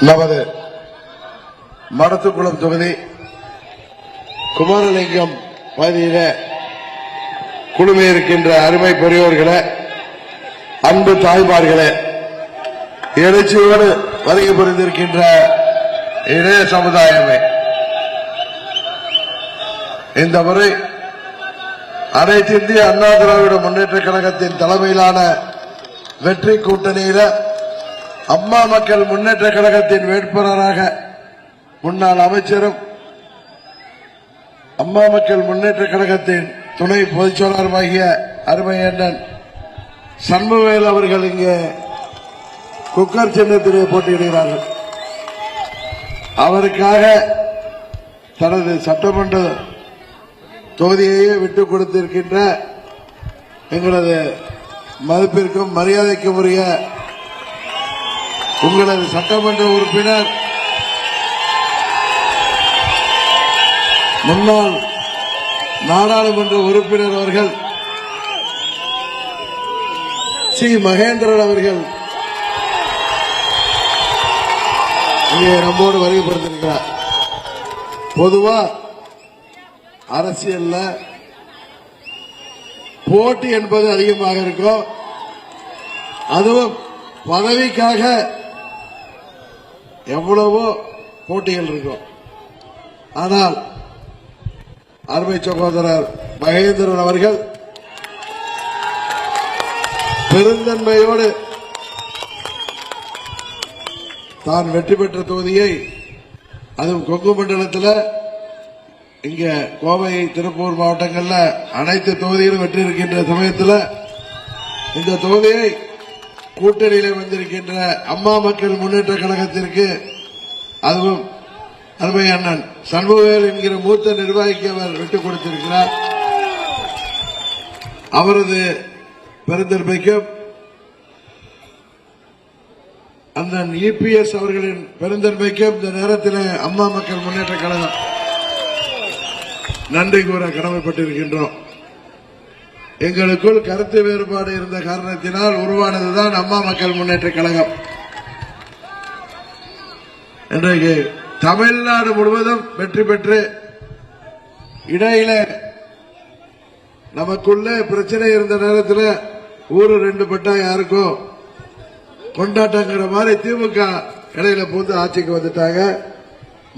நமது மடத்துக்குளம் தொகுதி குமாரலிங்கம் பகுதியில குழுமி இருக்கின்ற அருமை பெரியோர்களே, அன்பு தாய்மார்களே, எழுச்சியோடு வருகை புரிந்திருக்கின்ற இளைய சமுதாயமே, இந்த முறை அனைத்து இந்திய அண்ணா திராவிட முன்னேற்ற கழகத்தின் தலைமையிலான வெற்றி கூட்டணியில அம்மா மக்கள் முன்னேற்ற கழகத்தின் வேட்பாளராக முன்னாள் அமைச்சரும் அம்மா மக்கள் முன்னேற்ற கழகத்தின் துணை பொதுச் செயலாளருமாகிய அருமை அண்ணன் சண்முகவேல் அவர்கள் இங்கே குக்கர் சின்னத்திலே போட்டியிடுகிறார்கள். அவருக்காக தனது சட்டமன்ற தொகுதியையே விட்டுக் கொடுத்திருக்கின்ற எங்களது மதிப்பிற்கும் மரியாதைக்கும் உரிய உங்களது சட்டமன்ற உறுப்பினர் முன்னாள் நாடாளுமன்ற உறுப்பினர் அவர்கள் சி மகேந்திரன் அவர்கள் இங்கே நம்மோடு வருகைப்படுத்திருக்கிறார். பொதுவா அரசியல்ல போட்டி என்பது அதிகமாக இருக்கும். அதுவும் பதவிக்காக எவ்வளவோ போட்டிகள் இருக்கும். ஆனால் அருமை சகோதரர் மகேந்திரன் அவர்கள் பெருந்தன்மையோடு தான் வெற்றி பெற்ற தொகுதியை, அதுவும் கொங்கு மண்டலத்தில் இங்க கோவை திருப்பூர் மாவட்டங்கள்ல அனைத்து தொகுதியிலும் வெற்றி இருக்கின்ற சமயத்தில் இந்த தொகுதியை கூட்டணியில் வந்திருக்கின்ற அம்மா மக்கள் முன்னேற்ற கழகத்திற்கு, அதுவும் அருமை அண்ணன் சண்முகவேல் என்கிற மூத்த நிர்வாகிக்கு அவர் விட்டுக் கொடுத்திருக்கிறார். அவரது பெருந்தன்மைக்கும் அண்ணன் இபிஎஸ் அவர்களின் பெருந்தன்மைக்கும் இந்த நேரத்தில் அம்மா மக்கள் முன்னேற்ற கழகம் நன்றி கூற கடமைப்பட்டிருக்கின்றோம். எங்களுக்குள் கருத்து வேறுபாடு இருந்த காரணத்தினால் உருவானதுதான் அம்மா மக்கள் முன்னேற்ற கழகம். இன்றைக்கு தமிழ்நாடு முழுவதும் வெற்றி பெற்று இடையில நமக்குள்ள பிரச்சனை இருந்த நேரத்தில் ஊரு ரெண்டு பட்டா யாருக்கும் கொண்டாட்டங்கிற மாதிரி திமுக இடையில பூந்து ஆட்சிக்கு வந்துட்டாங்க.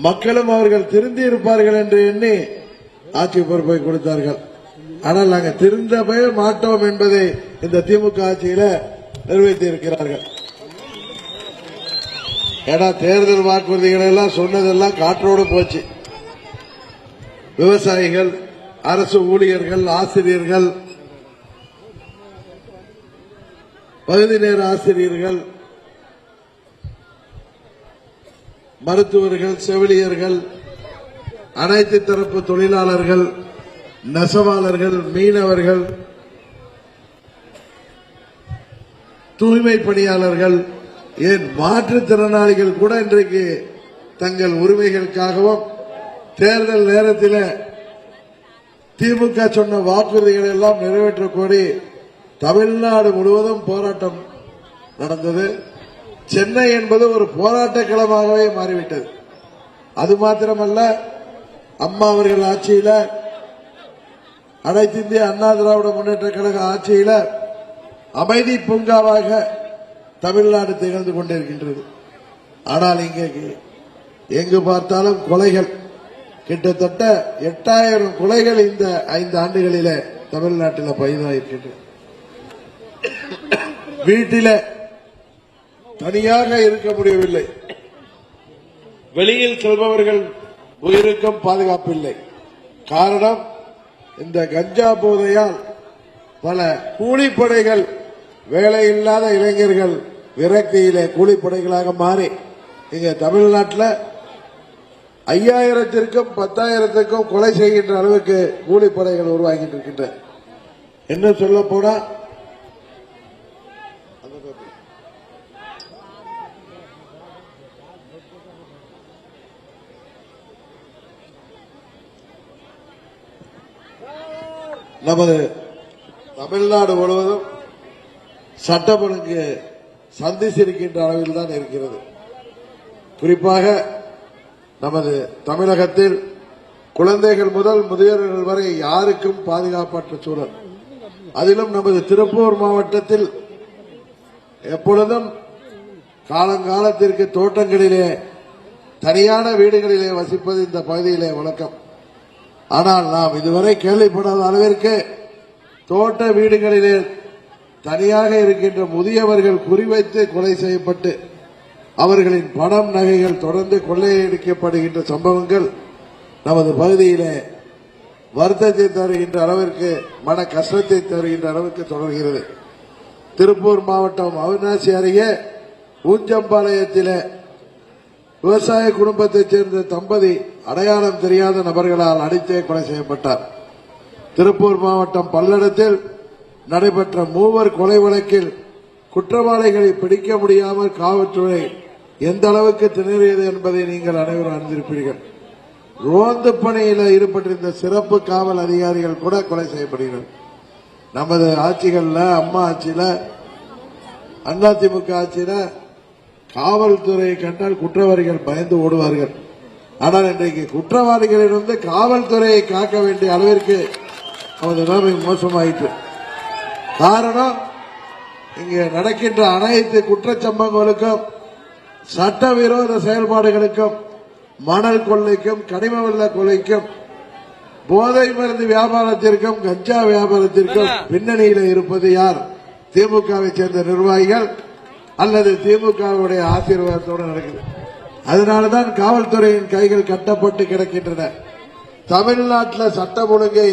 மக்களும் அவர்கள் திருந்தி இருப்பார்கள் என்று எண்ணி ஆட்சி பொறுப்பை கொடுத்தார்கள். ஆனால் நாங்கள் திருந்தவே மாட்டோம் என்பதை இந்த திமுக ஆட்சியில நிறைவேற்றி இருக்கிறார்கள். ஏன்னா தேர்தல் வாக்குறுதிகள் எல்லாம் சொன்னதெல்லாம் காற்றோடு போச்சு. விவசாயிகள், அரசு ஊழியர்கள், ஆசிரியர்கள், பகுதி நேர ஆசிரியர்கள், மருத்துவர்கள், செவிலியர்கள், அனைத்து தரப்பு தொழிலாளர்கள், நெசவாளர்கள், மீனவர்கள், தூய்மை பணியாளர்கள், ஏன் மாற்றுத்திறனாளிகள் கூட இன்றைக்கு தங்கள் உரிமைகளுக்காகவும் தேர்தல் நேரத்தில் திமுக சொன்ன வாக்குறுதிகளை எல்லாம் நிறைவேற்ற கோரி தமிழ்நாடு முழுவதும் போராட்டம் நடந்தது. சென்னை என்பது ஒரு போராட்ட களமாகவே மாறிவிட்டது. அது மாத்திரமல்ல, அம்மா அவர்கள் ஆட்சியில, அனைத்து இந்திய அண்ணா திராவிட முன்னேற்ற கழக ஆட்சியில அமைதி பூங்காவாக தமிழ்நாடு திகழ்ந்து கொண்டிருக்கின்றது. ஆனால் இங்கே எங்கு பார்த்தாலும் கொலைகள், கிட்டத்தட்ட 8000 கொலைகள் இந்த 5 ஆண்டுகளிலே தமிழ்நாட்டில் பதிவாயிருக்கின்றன. வீட்டில தனியாக இருக்க முடியவில்லை. வெளியில் செல்பவர்கள் உயிருக்கும் பாதுகாப்பில்லை. காரணம், இந்த கஞ்சா போதையால் பல கூலிப்படைகள், வேலையில்லாத இளைஞர்கள் விரக்தியிலே கூலிப்படைகளாக மாறி இங்க தமிழ்நாட்டில் 5000த்திற்கும் 10,000த்திற்கும் கொலை செய்கின்ற அளவுக்கு கூலிப்படைகள் உருவாகிட்டு இருக்கின்ற. என்ன சொல்ல போனா, நமது தமிழ்நாடு முழுவதும் சட்டம் ஒழுங்கு சந்திச்சிருக்கின்ற அளவில் தான் இருக்கிறது. குறிப்பாக நமது தமிழகத்தில் குழந்தைகள் முதல் முதியோர்கள் வரை யாருக்கும் பாதுகாப்பற்ற சூழல். அதிலும் நமது திருப்பூர் மாவட்டத்தில் எப்பொழுதும் காலங்காலத்திற்கு தோட்டங்களிலே தனியான வீடுகளிலே வசிப்பது இந்த பகுதியிலே வழக்கம். ஆனால் நாம் இதுவரை கேள்விப்படாத அளவிற்கு தோட்ட வீடுகளிலே தனியாக இருக்கின்ற முதியவர்கள் குறிவைத்து கொலை செய்யப்பட்டு அவர்களின் பணம் நகைகள் தொடர்ந்து கொள்ளையடிக்கப்படுகின்ற சம்பவங்கள் நமது பகுதியிலே வருத்தத்தை தருகின்ற அளவிற்கு மன கஷ்டத்தை தருகின்ற அளவிற்கு தொடர்கிறது. திருப்பூர் மாவட்டம் அவிநாசி அருகே ஊஞ்சம்பாளையத்திலே விவசாய குடும்பத்தைச் சேர்ந்த தம்பதி அடையாளம் தெரியாத நபர்களால் அடித்தே கொலை செய்யப்பட்டார். திருப்பூர் மாவட்டம் பல்லடத்தில் நடைபெற்ற மூவர் கொலை வழக்கில் குற்றவாளிகளை பிடிக்க முடியாமல் காவல்துறை எந்த அளவுக்கு திணறியது என்பதை நீங்கள் அனைவரும் அறிந்திருப்பீர்கள். ரோந்து பணியில் ஈடுபட்டிருந்த சிறப்பு காவல் அதிகாரிகள் கூட கொலை செய்யப்படுகிறார். நமது ஆட்சிகள்ல அம்மா ஆட்சியில அதிமுக ஆட்சியில காவல்துறையை கண்டால் குற்றவாளிகள் பயந்து ஓடுவார்கள். ஆனால் இன்றைக்கு குற்றவாளிகளிலிருந்து காவல்துறையை காக்க வேண்டிய அளவிற்கு நமது நிலைமை மோசமாயிற்று. காரணம், இங்கே நடக்கின்ற அனைத்து குற்றச்சம்பவங்களுக்கும் சட்டவிரோத செயல்பாடுகளுக்கும் மணல் கொள்ளைக்கும் கனிம வெள்ள கொள்ளைக்கும் போதை மருந்து வியாபாரத்திற்கும் கஞ்சா வியாபாரத்திற்கும் பின்னணியில் இருப்பது யார்? திமுகவை சேர்ந்த நிர்வாகிகள் அல்லது திமுகவுடைய ஆசீர்வாதத்தோடு நடக்குது. அதனால்தான் காவல்துறையின் கைகள் கட்டப்பட்டு கிடக்கின்றன. தமிழ்நாட்டில் சட்டம் ஒழுங்கை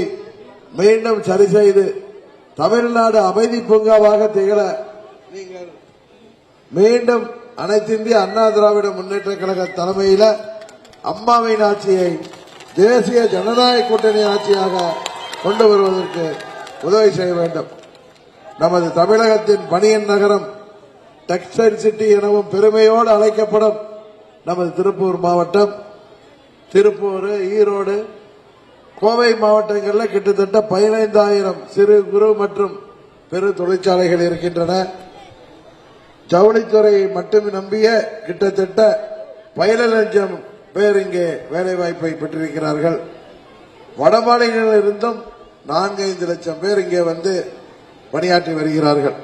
மீண்டும் சரி செய்து தமிழ்நாடு அமைதி பூங்காவாக திகழ நீங்கள் மீண்டும் அனைத்து இந்திய அண்ணா திராவிட முன்னேற்ற கழக தலைமையில் அம்மாவின் ஆட்சியை தேசிய ஜனநாயக கூட்டணி ஆட்சியாக கொண்டு வருவதற்கு உதவி செய்ய வேண்டும். நமது தமிழகத்தின் பனியன் நகரம், டெக்ஸ்டைல் சிட்டி எனவும் பெருமையோடு அழைக்கப்படும் நமது திருப்பூர் மாவட்டம், திருப்பூர், ஈரோடு, கோவை மாவட்டங்களில் கிட்டத்தட்ட 15,000 சிறு குறு மற்றும் பெரு தொழிற்சாலைகள் இருக்கின்றன. ஜவுளித்துறையை மட்டும் நம்பிய கிட்டத்தட்ட 17 லட்சம் பேர் இங்கே வேலைவாய்ப்பை பெற்றிருக்கிறார்கள். வடமாநிலங்களில் இருந்தும் 4-5 லட்சம் பேர் இங்கே வந்து பணியாற்றி வருகிறார்கள்.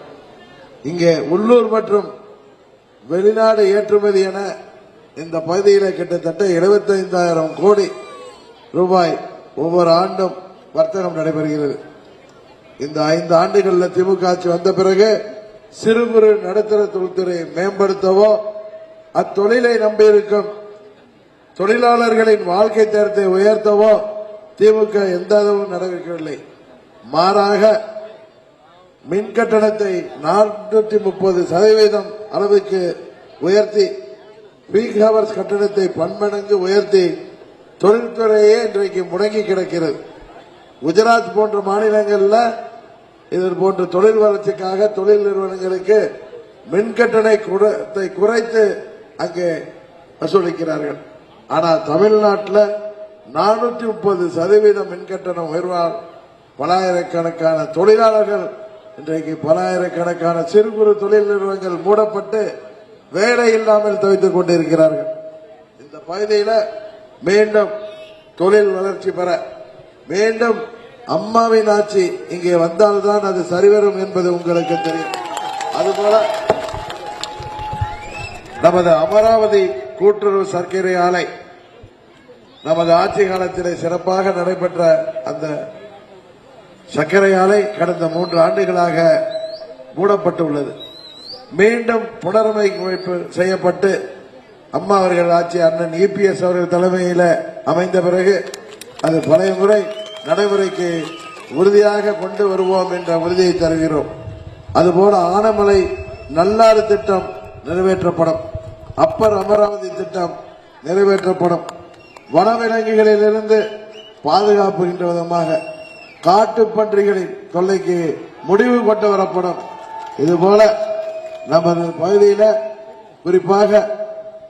இங்கே உள்ளூர் மற்றும் வெளிநாடு ஏற்றுமதி என இந்த பகுதியில் கிட்டத்தட்ட 75,000 கோடி ரூபாய் ஒவ்வொரு ஆண்டும் வர்த்தகம் நடைபெறுகிறது. இந்த 5 ஆண்டுகளில் திமுக ஆட்சி வந்த பிறகு சிறு குறு நடுத்தர தொழில்துறையை மேம்படுத்தவோ அத்தொழிலை நம்பியிருக்கும் தொழிலாளர்களின் வாழ்க்கை தரத்தை உயர்த்தவோ திமுக எந்த அளவும் நடவடிக்கவில்லை. மாறாக மின் கட்டணத்தை 430% அளவுக்கு உயர்த்தி, பீக் ஹவர்ஸ் கட்டணத்தை பன்மடங்கு உயர்த்தி தொழில்துறையே இன்றைக்கு முடங்கி கிடக்கிறது. குஜராத் போன்ற மாநிலங்களில் இது போன்ற தொழில் வளர்ச்சிக்காக தொழில் நிறுவனங்களுக்கு மின் கட்டணத்தை குறைத்து அங்கே வசூலிக்கிறார்கள். ஆனால் தமிழ்நாட்டில் 430% மின் கட்டணம் உயர்வால் பலாயிரக்கணக்கான தொழிலாளர்கள் இன்றைக்கு பலாயிரக்கணக்கான சிறு குறு தொழில் நிறுவனங்கள் மூடப்பட்டு வேலை இல்லாமல் தவித்துக் கொண்டிருக்கிறார்கள். இந்த பகுதியில் மீண்டும் தொழில் வளர்ச்சி பெற மீண்டும் அம்மாவின் ஆட்சி இங்கே வந்தால்தான் அது சரிவரும் என்பது உங்களுக்கு தெரியும். அதுபோல நமது அமராவதி கூட்டுறவு சர்க்கரை ஆலை நமது ஆட்சி காலத்திலே சிறப்பாக நடைபெற்ற அந்த சர்க்கரை ஆலை கடந்த 3 ஆண்டுகளாக மூடப்பட்டுள்ளது. மீண்டும் புனரமைப்பு செய்யப்பட்டு அம்மா அவர்கள் ஆட்சி அண்ணன் EPS அவர்கள் தலைமையில் அமைந்த பிறகு அது பழைய முறை நடைமுறைக்கு உறுதியாக கொண்டு வருவோம் என்ற உறுதியை தருகிறோம். அதுபோல ஆனமலை நல்லாறு திட்டம் நிறைவேற்றப்படும், அப்பர் அமராவதி திட்டம் நிறைவேற்றப்படும். வனவிலங்குகளிலிருந்து பாதுகாப்புகின்ற விதமாக காட்டுப்பன்றிகளின் தொல்லைக்கு முடிவு கொண்டு வரப்படும். இதுபோல நமது பகுதியில் குறிப்பாக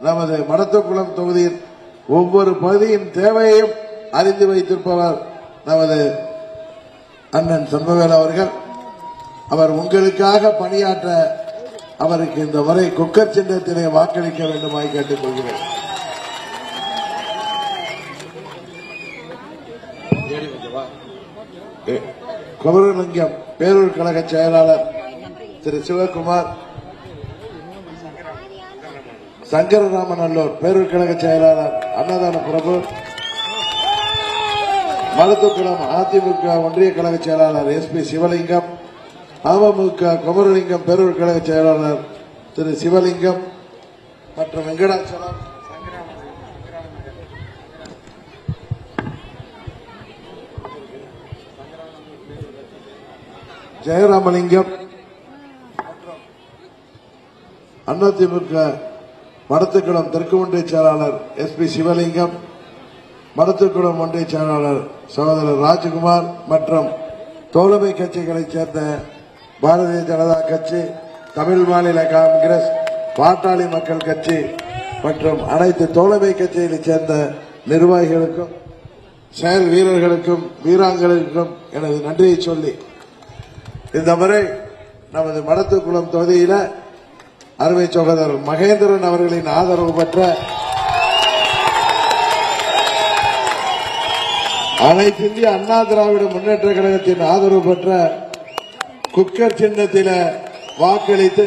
நமது மடத்துக்குளம் தொகுதியில் ஒவ்வொரு பகுதியின் தேவையையும் அறிந்து வைத்திருப்பவர் நமது அண்ணன் சண்முகவேல் அவர்கள். அவர் உங்களுக்காக பணியாற்ற அவருக்கு இந்த முறை குக்கர் சின்னத்திலே வாக்களிக்க வேண்டுமாய் கேட்டுக் கொள்கிறேன். குமரலிங்கம் பேரூர் கழக செயலாளர் திரு சிவகுமார், சங்கரராமநல்லூர் பேரூர் கழக செயலாளர் அன்னதான பிரபு, மருத்துவக்குளம் அதிமுக ஒன்றிய கழக செயலாளர் SP சிவலிங்கம், அமமுக குமரலிங்கம் பேரூர் கழக செயலாளர் திரு சிவலிங்கம் மற்றும் வெங்கடாச்சலம், ஜெயராமலிங்கம், அதிமுக மடத்துக்குளம் தெற்கு ஒன்றிய செயலாளர் SP சிவலிங்கம், மடத்துக்குளம் ஒன்றிய செயலாளர் சகோதரர் ராஜ்குமார் மற்றும் தோழமை கட்சிகளைச் சேர்ந்த பாரதிய ஜனதா கட்சி, தமிழ் மாநில காங்கிரஸ், பாட்டாளி மக்கள் கட்சி மற்றும் அனைத்து தோழமை கட்சிகளைச் சேர்ந்த நிர்வாகிகளுக்கும் செயல் வீரர்களுக்கும் வீராங்கனைகளுக்கும் எனது நன்றியை சொல்லி, இந்த முறை நமது மடத்துக்குளம் தொகுதியில அருமை சகோதரர் மகேந்திரன் அவர்களின் ஆதரவு பெற்ற அனைத்து இந்திய அண்ணா திராவிட முன்னேற்ற கழகத்தின் ஆதரவு பெற்ற குக்கர் சின்னத்தில வாக்களித்து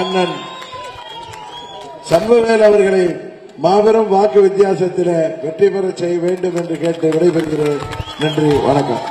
அண்ணன் சண்முகவேல் அவர்களை மாபெரும் வாக்கு வித்தியாசத்தில் வெற்றி பெற செய்ய வேண்டும் என்று கேட்டு விடைபெறுகிறேன். நன்றி, வணக்கம்.